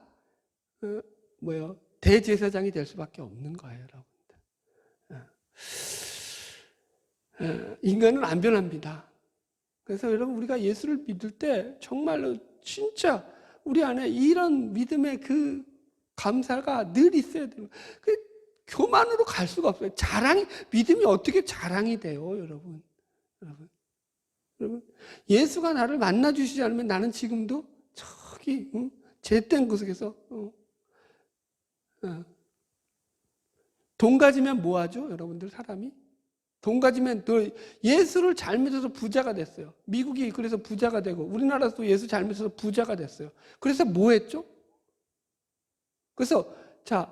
대제사장이 될 수밖에 없는 거예요, 여러분들. 인간은 안 변합니다. 그래서 여러분, 우리가 예수를 믿을 때 정말로 진짜 우리 안에 이런 믿음의 그 감사가 늘 있어야 돼요. 그 교만으로 갈 수가 없어요. 믿음이 어떻게 자랑이 돼요, 여러분? 여러분, 예수가 나를 만나주시지 않으면 나는 지금도 저기 잿된 구석에서 돈 가지면 뭐 하죠? 여러분들, 사람이? 돈 가지면 예수를 잘 믿어서 부자가 됐어요. 미국이 그래서 부자가 되고 우리나라도 예수 잘 믿어서 부자가 됐어요. 그래서 뭐 했죠? 그래서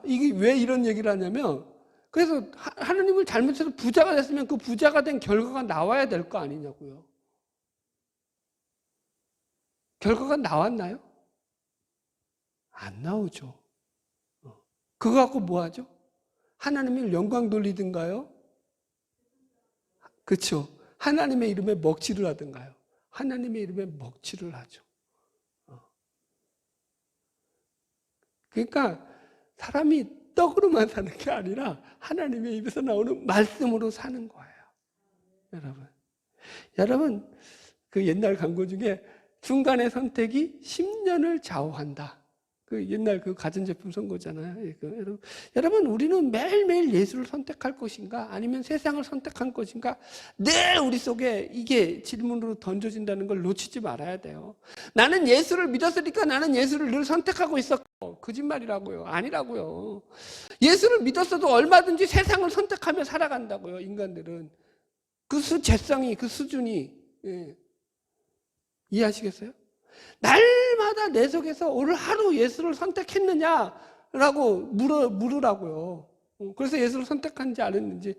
이게 왜 이런 얘기를 하냐면, 그래서 하나님을 잘 믿어서 부자가 됐으면 그 부자가 된 결과가 나와야 될 거 아니냐고요. 결과가 나왔나요? 안 나오죠. 그거 갖고 뭐 하죠? 하나님을 영광 돌리든가요? 그렇죠. 하나님의 이름에 먹칠을 하든가요? 하나님의 이름에 먹칠을 하죠. 그러니까 사람이 떡으로만 사는 게 아니라 하나님의 입에서 나오는 말씀으로 사는 거예요. 여러분, 그 옛날 광고 중에 순간의 선택이 10년을 좌우한다. 그 옛날 그 가전제품 선거잖아요. 여러분, 우리는 매일매일 예수를 선택할 것인가 아니면 세상을 선택할 것인가, 늘 우리 속에 이게 질문으로 던져진다는 걸 놓치지 말아야 돼요. 나는 예수를 믿었으니까 나는 예수를 늘 선택하고 있었고, 거짓말이라고요. 아니라고요. 예수를 믿었어도 얼마든지 세상을 선택하며 살아간다고요. 인간들은 그 재성이, 그 수준이. 이해하시겠어요? 날마다 내 속에서 오늘 하루 예수를 선택했느냐라고 물으라고요. 그래서 예수를 선택한지 안 했는지.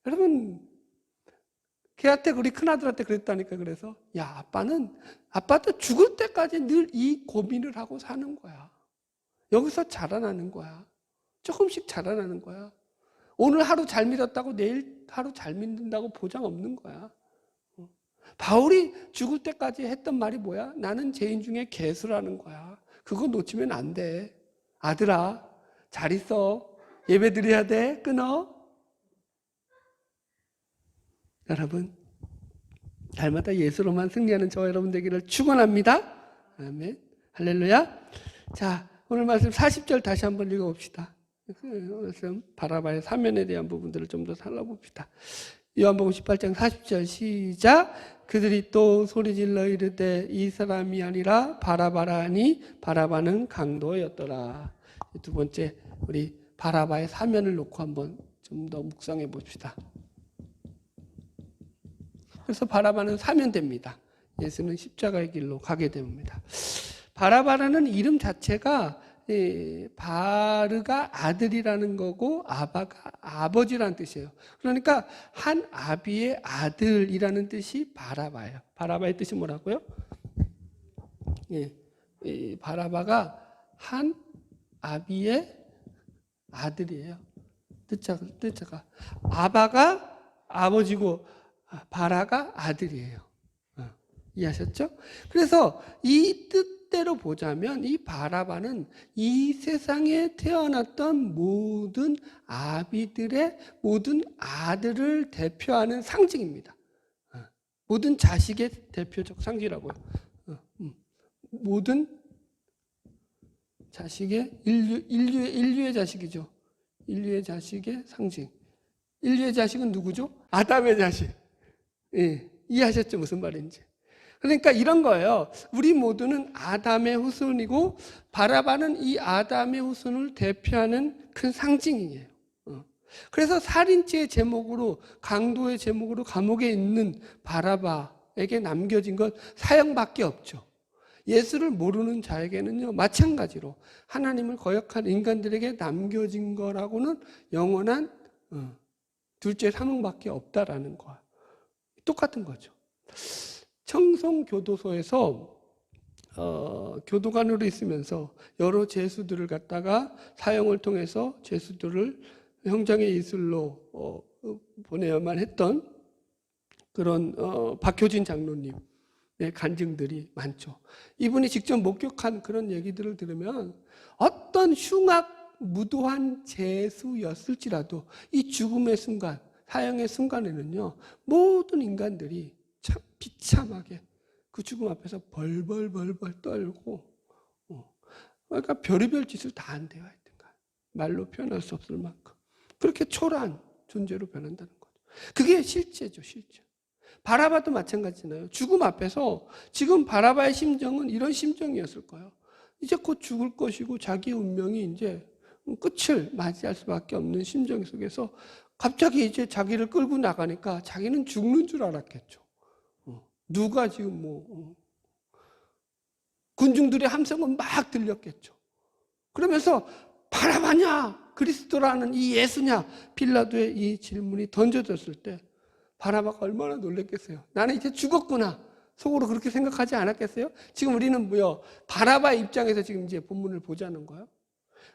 여러분, 걔한테, 우리 큰아들한테 그랬다니까. 그래서 아빠도 죽을 때까지 늘 이 고민을 하고 사는 거야. 여기서 자라나는 거야. 조금씩 자라나는 거야. 오늘 하루 잘 믿었다고 내일 하루 잘 믿는다고 보장 없는 거야. 바울이 죽을 때까지 했던 말이 뭐야? 나는 죄인 중에 괴수라는 거야. 그거 놓치면 안 돼. 아들아, 잘 있어. 예배 드려야 돼. 끊어. 여러분, 날마다 예수로만 승리하는 저와 여러분 되기를 축원합니다. 아멘. 할렐루야. 자, 오늘 말씀 40절 다시 한번 읽어봅시다. 말씀 바라바의 사면에 대한 부분들을 좀 더 살펴봅시다. 요한복음 18장 40절 시작. 그들이 또 소리질러 이르되 이 사람이 아니라 바라바라니 바라바는 강도였더라. 두 번째, 우리 바라바의 사면을 놓고 한번 좀 더 묵상해 봅시다. 그래서 바라바는 사면됩니다. 예수는 십자가의 길로 가게 됩니다. 바라바라는 이름 자체가 바르가 아들이라는 거고 아바가 아버지라는 뜻이에요. 그러니까 한 아비의 아들이라는 뜻이 바라바예요. 바라바의 뜻이 뭐라고요? 바라바가 한 아비의 아들이에요. 뜻자가 아바가 아버지고 바라가 아들이에요. 이해하셨죠? 그래서 이 뜻대로 보자면 이 바라바는 이 세상에 태어났던 모든 아비들의 모든 아들을 대표하는 상징입니다. 모든 자식의 대표적 상징이라고요. 모든 자식의 인류의 자식이죠. 인류의 자식의 상징. 인류의 자식은 누구죠? 아담의 자식. 이해하셨죠? 무슨 말인지. 그러니까 이런 거예요. 우리 모두는 아담의 후손이고 바라바는 이 아담의 후손을 대표하는 큰 상징이에요. 그래서 살인죄의 제목으로 강도의 제목으로 감옥에 있는 바라바에게 남겨진 건 사형밖에 없죠. 예수를 모르는 자에게는요 마찬가지로 하나님을 거역한 인간들에게 남겨진 거라고는 영원한 둘째 사망밖에 없다라는 거예요. 똑같은 거죠. 청송교도소에서 교도관으로 있으면서 여러 죄수들을 갖다가 사형을 통해서 죄수들을 형장의 이슬로 보내야만 했던 그런 박효진 장로님의 간증들이 많죠. 이분이 직접 목격한 그런 얘기들을 들으면 어떤 흉악 무도한 죄수였을지라도 이 죽음의 순간, 사형의 순간에는요 모든 인간들이 참 비참하게 그 죽음 앞에서 벌벌 떨고 그러니까 별의별 짓을 다 한대요. 하여튼간 말로 표현할 수 없을 만큼 그렇게 초라한 존재로 변한다는 거죠. 그게 실제죠. 실제. 바라바도 마찬가지잖아요. 죽음 앞에서 지금 바라바의 심정은 이런 심정이었을 거예요. 이제 곧 죽을 것이고 자기 운명이 이제 끝을 맞이할 수밖에 없는 심정 속에서 갑자기 이제 자기를 끌고 나가니까 자기는 죽는 줄 알았겠죠. 누가 지금 군중들의 함성은 막 들렸겠죠. 그러면서 바라바냐 그리스도라는 이 예수냐 빌라도의 이 질문이 던져졌을 때 바라바가 얼마나 놀랐겠어요. 나는 이제 죽었구나. 속으로 그렇게 생각하지 않았겠어요? 지금 우리는 바라바의 입장에서 지금 이제 본문을 보자는 거예요.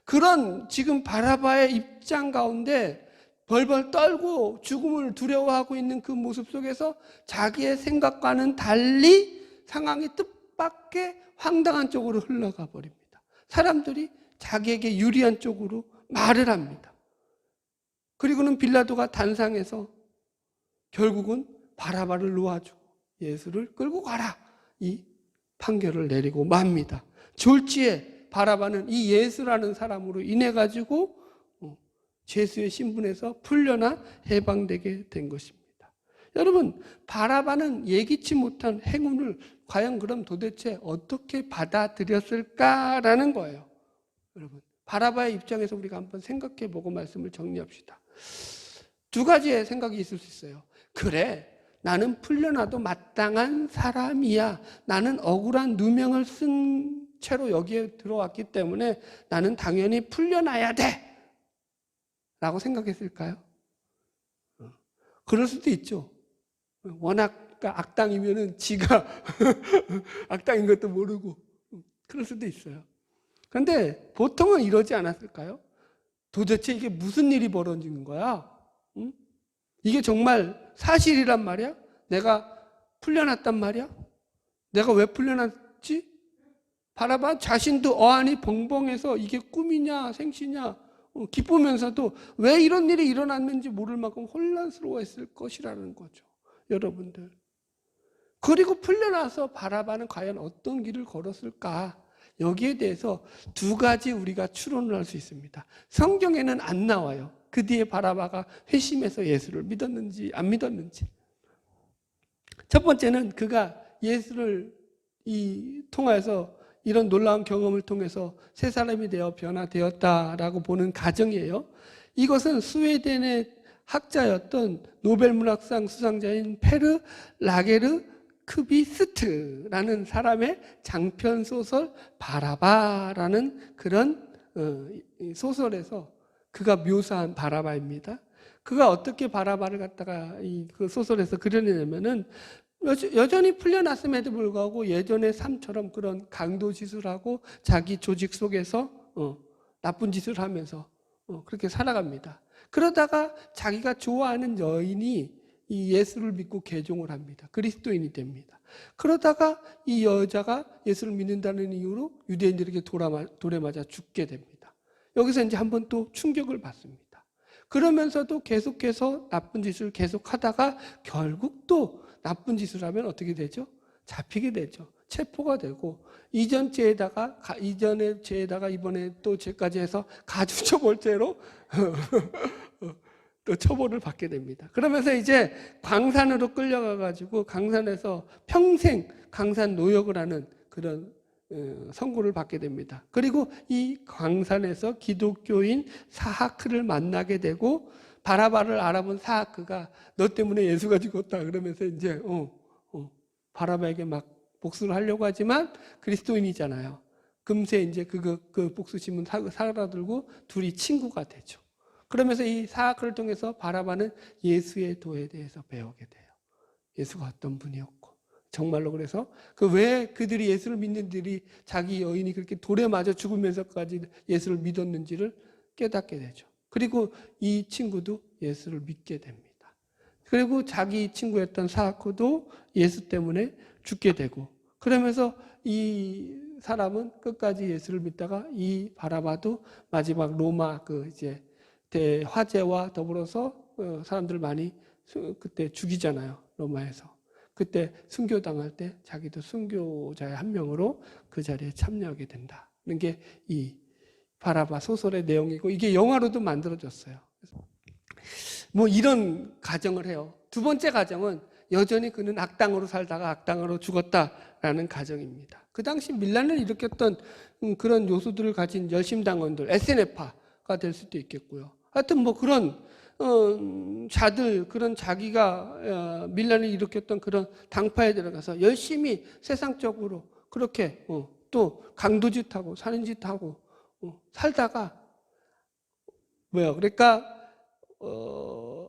그런 지금 바라바의 입장 가운데 벌벌 떨고 죽음을 두려워하고 있는 그 모습 속에서 자기의 생각과는 달리 상황이 뜻밖의 황당한 쪽으로 흘러가 버립니다. 사람들이 자기에게 유리한 쪽으로 말을 합니다. 그리고는 빌라도가 단상에서 결국은 바라바를 놓아주고 예수를 끌고 가라 이 판결을 내리고 맙니다. 졸지에 바라바는 이 예수라는 사람으로 인해 가지고 죄수의 신분에서 풀려나 해방되게 된 것입니다. 여러분, 바라바는 예기치 못한 행운을 과연 그럼 도대체 어떻게 받아들였을까라는 거예요. 여러분, 바라바의 입장에서 우리가 한번 생각해보고 말씀을 정리합시다. 두 가지의 생각이 있을 수 있어요. 그래, 나는 풀려나도 마땅한 사람이야. 나는 억울한 누명을 쓴 채로 여기에 들어왔기 때문에 나는 당연히 풀려나야 돼 라고 생각했을까요? 그럴 수도 있죠. 워낙 악당이면은 지가 악당인 것도 모르고 그럴 수도 있어요. 그런데 보통은 이러지 않았을까요? 도대체 이게 무슨 일이 벌어진 거야? 응? 이게 정말 사실이란 말이야? 내가 풀려났단 말이야? 내가 왜 풀려났지? 바라바 자신도 어안이 벙벙해서 이게 꿈이냐 생시냐 기쁘면서도 왜 이런 일이 일어났는지 모를 만큼 혼란스러워했을 것이라는 거죠. 여러분들. 그리고 풀려나서 바라바는 과연 어떤 길을 걸었을까? 여기에 대해서 두 가지 우리가 추론을 할 수 있습니다. 성경에는 안 나와요. 그 뒤에 바라바가 회심해서 예수를 믿었는지 안 믿었는지. 첫 번째는 그가 예수를 통해서 이런 놀라운 경험을 통해서 새 사람이 되어 변화되었다라고 보는 가정이에요. 이것은 스웨덴의 학자였던 노벨문학상 수상자인 페르 라게르 크비스트라는 사람의 장편 소설 바라바라는 그런 소설에서 그가 묘사한 바라바입니다. 그가 어떻게 바라바를 갖다가 그 소설에서 그려내냐면은 여전히 풀려났음에도 불구하고 예전의 삶처럼 그런 강도짓을 자기 조직 속에서 나쁜 짓을 하면서 그렇게 살아갑니다. 그러다가 자기가 좋아하는 여인이 이 예수를 믿고 개종을 합니다. 그리스도인이 됩니다. 그러다가 이 여자가 예수를 믿는다는 이유로 유대인들에게 돌에 맞아 죽게 됩니다. 여기서 이제 한번 또 충격을 받습니다. 그러면서도 계속해서 나쁜 짓을 계속하다가 결국 또 나쁜 짓을 하면 어떻게 되죠? 잡히게 되죠. 체포가 되고 이전의 죄에다가 이번에 또 죄까지 해서 가중처벌죄로 또 처벌을 받게 됩니다. 그러면서 이제 광산으로 끌려가가지고 강산에서 평생 강산 노역을 하는 그런 선고를 받게 됩니다. 그리고 이 광산에서 기독교인 사하크를 만나게 되고 바라바를 알아본 사하크가 너 때문에 예수가 죽었다 그러면서 이제 바라바에게 막 복수를 하려고 하지만 그리스도인이잖아요. 금세 이제 그 복수심은 사라들고 둘이 친구가 되죠. 그러면서 이 사하크를 통해서 바라바는 예수의 도에 대해서 배우게 돼요. 예수가 어떤 분이었고 정말로 그래서 왜 그들이 예수를 믿는들이 자기 여인이 그렇게 돌에 맞아 죽으면서까지 예수를 믿었는지를 깨닫게 되죠. 그리고 이 친구도 예수를 믿게 됩니다. 그리고 자기 친구였던 사하크도 예수 때문에 죽게 되고 그러면서 이 사람은 끝까지 예수를 믿다가 이 바라바도 마지막 로마 이제 대화재와 더불어서 사람들 많이 그때 죽이잖아요. 로마에서. 그때 순교당할 때 자기도 순교자의 한 명으로 그 자리에 참여하게 된다는 게 이 바라바 소설의 내용이고 이게 영화로도 만들어졌어요. 뭐 이런 가정을 해요. 두 번째 가정은 여전히 그는 악당으로 살다가 악당으로 죽었다라는 가정입니다. 그 당시 밀란을 일으켰던 그런 요소들을 가진 열심당원들, SNF파가 될 수도 있겠고요. 하여튼 뭐 그런 자들, 그런 자기가 밀란을 일으켰던 그런 당파에 들어가서 열심히 세상적으로 그렇게 또 강도짓하고 살인짓하고 살다가 그러니까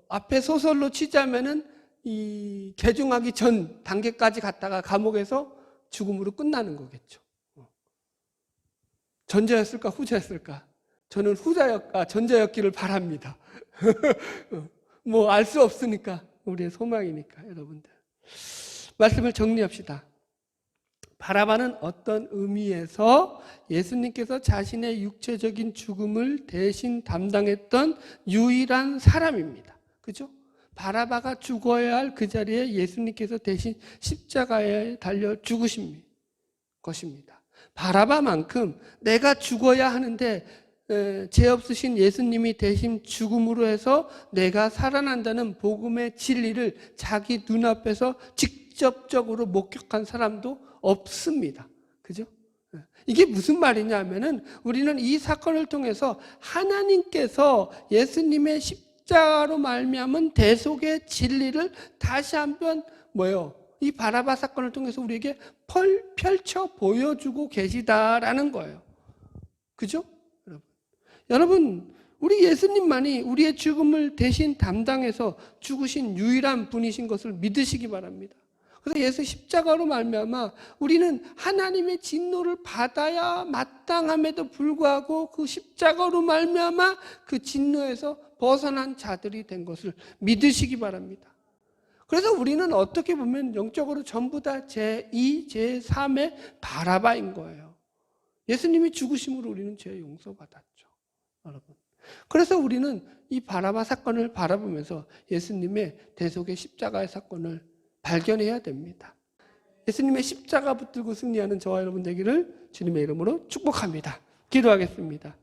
앞에 소설로 치자면은 이 개종하기 전 단계까지 갔다가 감옥에서 죽음으로 끝나는 거겠죠. 전자였을까 후자였을까? 저는 전자였기를 바랍니다. 뭐 알 수 없으니까 우리의 소망이니까 여러분들. 말씀을 정리합시다. 바라바는 어떤 의미에서 예수님께서 자신의 육체적인 죽음을 대신 담당했던 유일한 사람입니다. 그죠? 바라바가 죽어야 할 그 자리에 예수님께서 대신 십자가에 달려 죽으신 것입니다. 바라바만큼 내가 죽어야 하는데 죄 없으신 예수님이 대신 죽음으로 해서 내가 살아난다는 복음의 진리를 자기 눈앞에서 직접적으로 목격한 사람도 없습니다. 그죠? 이게 무슨 말이냐 하면은 우리는 이 사건을 통해서 하나님께서 예수님의 십자가로 말미암은 대속의 진리를 다시 한번 이 바라바 사건을 통해서 우리에게 펼쳐 보여주고 계시다라는 거예요. 그죠? 여러분, 우리 예수님만이 우리의 죽음을 대신 담당해서 죽으신 유일한 분이신 것을 믿으시기 바랍니다. 그래서 예수 십자가로 말미암아 우리는 하나님의 진노를 받아야 마땅함에도 불구하고 그 십자가로 말미암아 그 진노에서 벗어난 자들이 된 것을 믿으시기 바랍니다. 그래서 우리는 어떻게 보면 영적으로 전부 다 제2, 제3의 바라바인 거예요. 예수님이 죽으심으로 우리는 죄 용서받았죠. 여러분. 그래서 우리는 이 바나바 사건을 바라보면서 예수님의 대속의 십자가의 사건을 발견해야 됩니다. 예수님의 십자가 붙들고 승리하는 저와 여러분 되기를 주님의 이름으로 축복합니다. 기도하겠습니다.